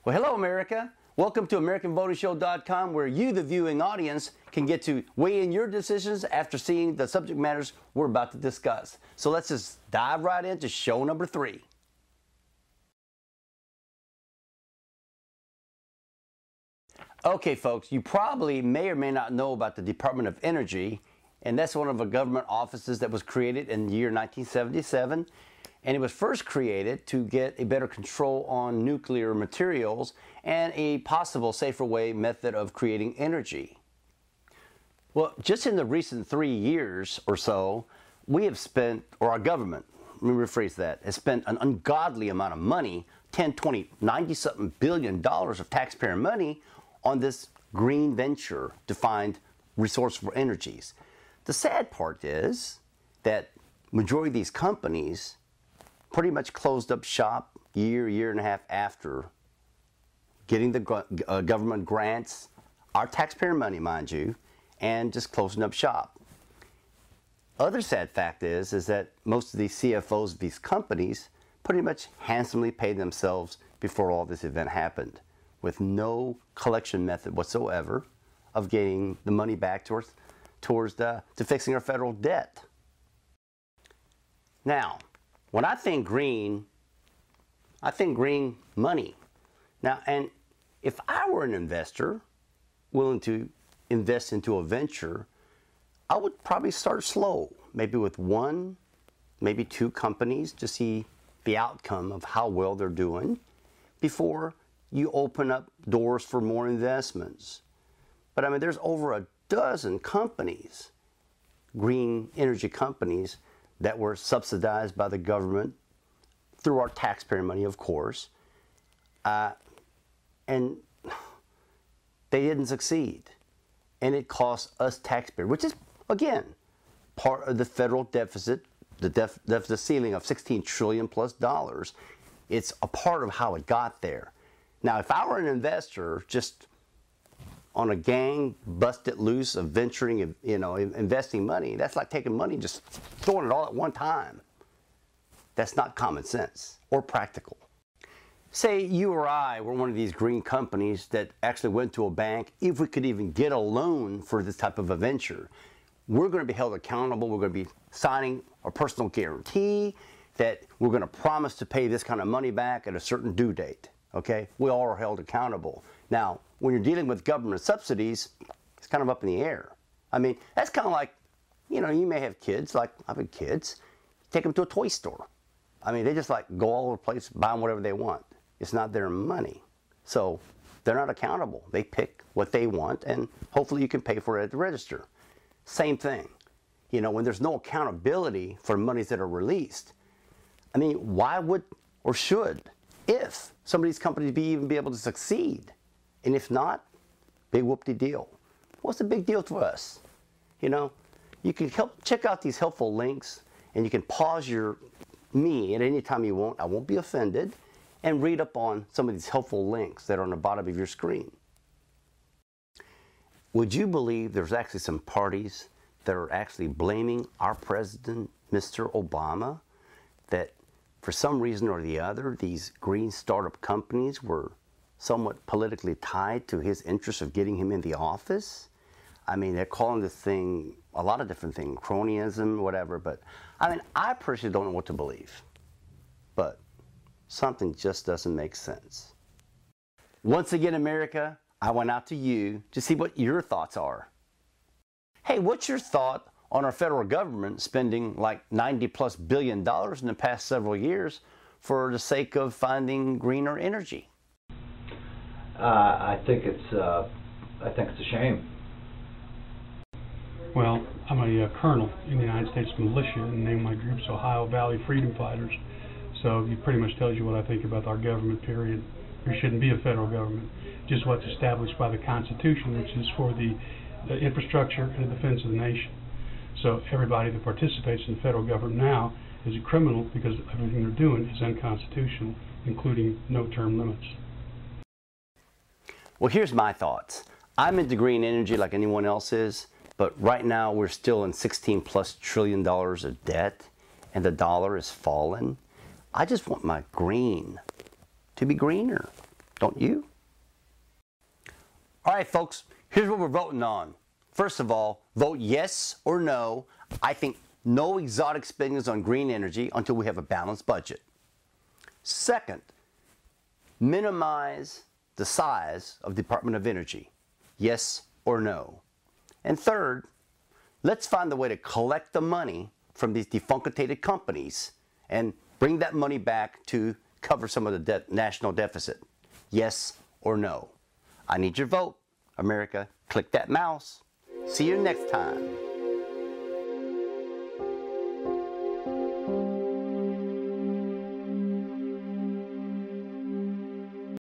Well, hello, America. Welcome to AmericanVotingShow.com, where you, the viewing audience, can get to weigh in your decisions after seeing the subject matters we're about to discuss. So let's just dive right into show number 3. Okay, folks, you probably may or may not know about the Department of Energy, and that's one of the government offices that was created in the year 1977. And it was first created to get a better control on nuclear materials and a possible safer method of creating energy. Well, just in the recent 3 years or so, we have spent, or our government, let me rephrase that, has spent an ungodly amount of money, 10, 20, 90-something billion dollars of taxpayer money on this green venture defined resourceful energies. The sad part is that majority of these companies pretty much closed up shop year and a half after getting the government grants, our taxpayer money, mind you, and just closing up shop. Other sad fact is that most of these CFOs of these companies pretty much handsomely paid themselves before all this event happened, with no collection method whatsoever of getting the money back to fixing our federal debt. Now, when I think green money. Now, and if I were an investor willing to invest into a venture, I would probably start slow, maybe with 1, maybe 2 companies to see the outcome of how well they're doing before you open up doors for more investments. But I mean, there's over a dozen companies, green energy companies, that were subsidized by the government through our taxpayer money, of course, and they didn't succeed. And it cost us taxpayers, which is, again, part of the federal deficit, the deficit ceiling of $16 trillion plus. It's a part of how it got there. Now, if I were an investor just on a gang busted loose of venturing, investing money, that's like taking money and just throwing it all at one time. That's not common sense or practical. Say you or I were one of these green companies that actually went to a bank, if we could even get a loan for this type of a venture. We're going to be held accountable. We're going to be signing a personal guarantee that we're going to promise to pay this kind of money back at a certain due date. Okay? We all are held accountable. Now, when you're dealing with government subsidies, it's kind of up in the air. I mean, that's kind of like, you may have kids, like I've had kids, take them to a toy store. I mean, they just like go all over the place, buying whatever they want. It's not their money. So they're not accountable. They pick what they want, and hopefully you can pay for it at the register. Same thing. When there's no accountability for monies that are released, I mean, why would or should, if some of these companies even be able to succeed? And if not, big whoop-de-deal. What's the big deal to us? You can check out these helpful links, and you can pause me at any time you want. I won't be offended, and read up on some of these helpful links that are on the bottom of your screen. Would you believe there's actually some parties that are actually blaming our president, Mr. Obama, that for some reason or the other, these green startup companies were somewhat politically tied to his interest of getting him in the office? I mean, they're calling this thing a lot of different things, cronyism, whatever, but I mean, I personally don't know what to believe. But something just doesn't make sense. Once again, America, I went out to you to see what your thoughts are. Hey, what's your thought on our federal government spending like $90+ billion in the past several years for the sake of finding greener energy? I think it's a shame. Well, I'm a colonel in the United States Militia, and the name of my group's Ohio Valley Freedom Fighters. So it pretty much tells you what I think about our government, period. There shouldn't be a federal government, just what's established by the Constitution, which is for the infrastructure and the defense of the nation. So everybody that participates in the federal government now is a criminal because everything they're doing is unconstitutional, including no term limits. Well, here's my thoughts. I'm into green energy like anyone else is, but right now we're still in $16+ trillion of debt, and the dollar is fallen. I just want my green to be greener. Don't you? All right, folks, here's what we're voting on. First of all, vote yes or no. I think no exotic spending on green energy until we have a balanced budget. Second, minimize the size of the Department of Energy. Yes or no. And third, let's find a way to collect the money from these defunctated companies and bring that money back to cover some of the national deficit. Yes or no. I need your vote. America, click that mouse. See you next time.